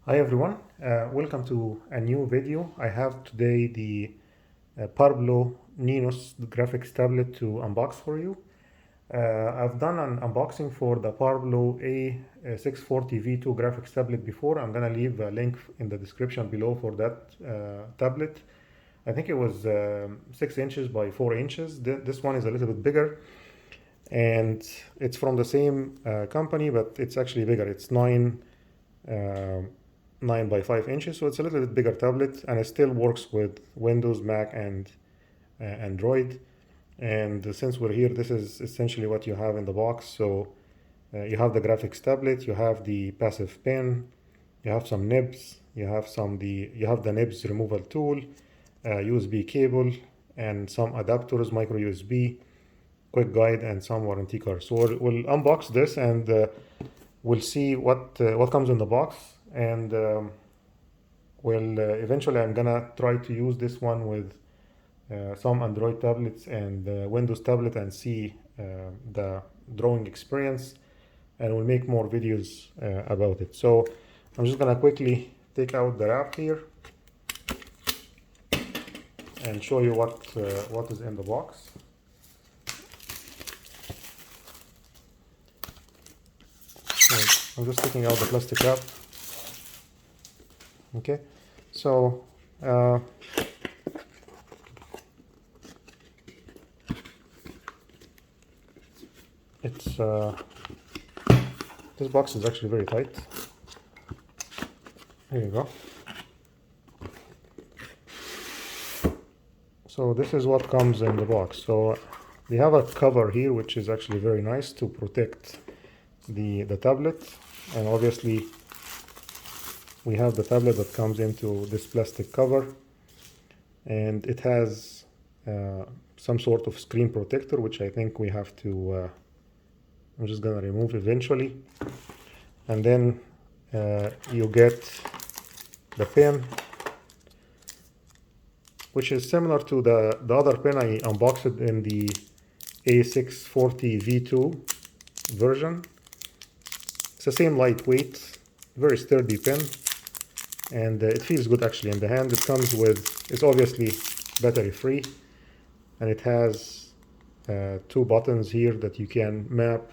Hi everyone, welcome to a new video. I have today the Parblo Ninos graphics tablet to unbox for you. I've done an unboxing for the Parblo A640 V2 graphics tablet before. I'm gonna leave a link in the description below for that tablet. I think it was 6 inches by 4 inches. This one is a little bit bigger, and it's from the same company, but it's actually bigger. It's 9 by 5 inches, so it's a little bit bigger tablet, and it still works with Windows, Mac, and Android. And since we're here, this is essentially what you have in the box. So you have the graphics tablet, you have the passive pen, you have some nibs, you have the nibs removal tool, USB cable, and some adapters, micro USB, quick guide, and some warranty card. So we'll unbox this, and we'll see what comes in the box. And eventually I'm gonna try to use this one with some Android tablets and Windows tablet and see the drawing experience, and we'll make more videos about it. So I'm just gonna quickly take out the wrap here and show you what is in the box. So I'm just taking out the plastic wrap. Okay, so it's this box is actually very tight. Here you go. So this is what comes in the box. So we have a cover here, which is actually very nice to protect the tablet, and obviously we have the tablet that comes into this plastic cover, and it has some sort of screen protector, which I think we have to I'm just gonna remove eventually. And then you get the pen, which is similar to the other pen I unboxed in the A640 V2 version. It's the same lightweight, very sturdy pen, and it feels good actually in the hand. It comes with, it's obviously battery free, and it has 2 buttons here that you can map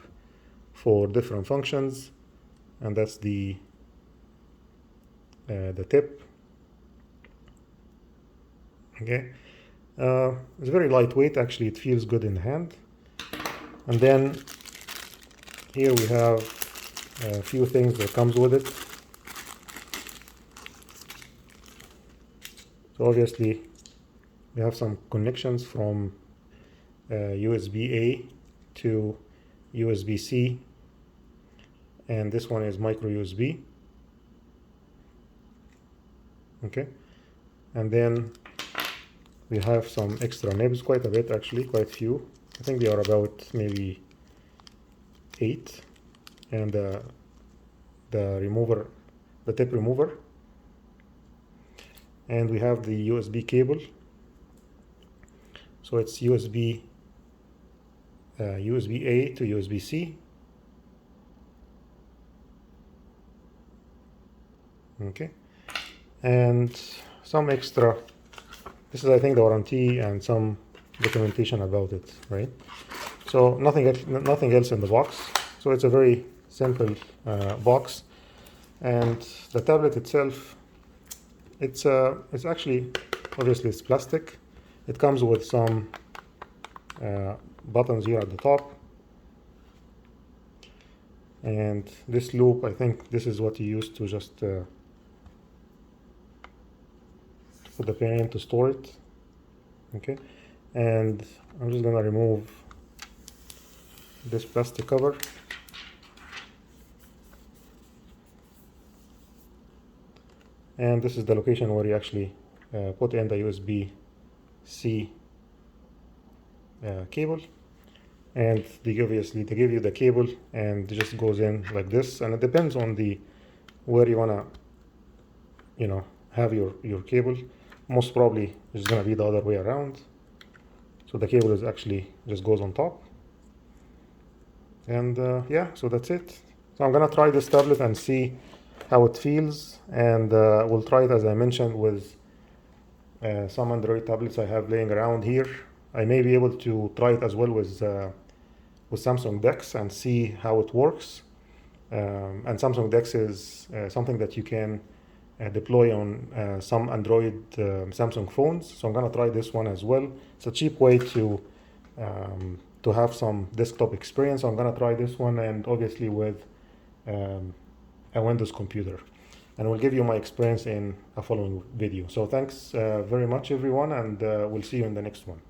for different functions, and that's the tip. Okay, it's very lightweight actually. It feels good in the hand. And then here we have a few things that comes with it. So obviously we have some connections from USB-A to USB-C, and this one is micro USB. Okay, and then we have some extra nibs, quite a bit actually, quite few. I think they are about maybe 8, and the remover, the tip remover. And we have the USB cable. So it's USB-A to USB-C. Okay, and some extra. This is, I think, the warranty and some documentation about it, right? So nothing else in the box. So it's a very simple box. And the tablet itself, it's actually, obviously it's plastic. It comes with some buttons here at the top, and this loop, I think this is what you use to just put the pen in to store it. Okay, and I'm just gonna remove this plastic cover. And this is the location where you actually put in the USB-C cable, and they give you the cable, and it just goes in like this. And it depends on where you wanna have your cable. Most probably it's gonna be the other way around. So the cable is actually just goes on top, and yeah, so that's it. So I'm gonna try this tablet and see how it feels, and we'll try it, as I mentioned, with some Android tablets I have laying around here. I may be able to try it as well with Samsung DeX and see how it works. And Samsung DeX is something that you can deploy on some Android Samsung phones. So I'm gonna try this one as well. It's a cheap way to have some desktop experience. So I'm gonna try this one, and obviously with a Windows computer. And we'll give you my experience in a following video. So thanks very much, everyone, and we'll see you in the next one.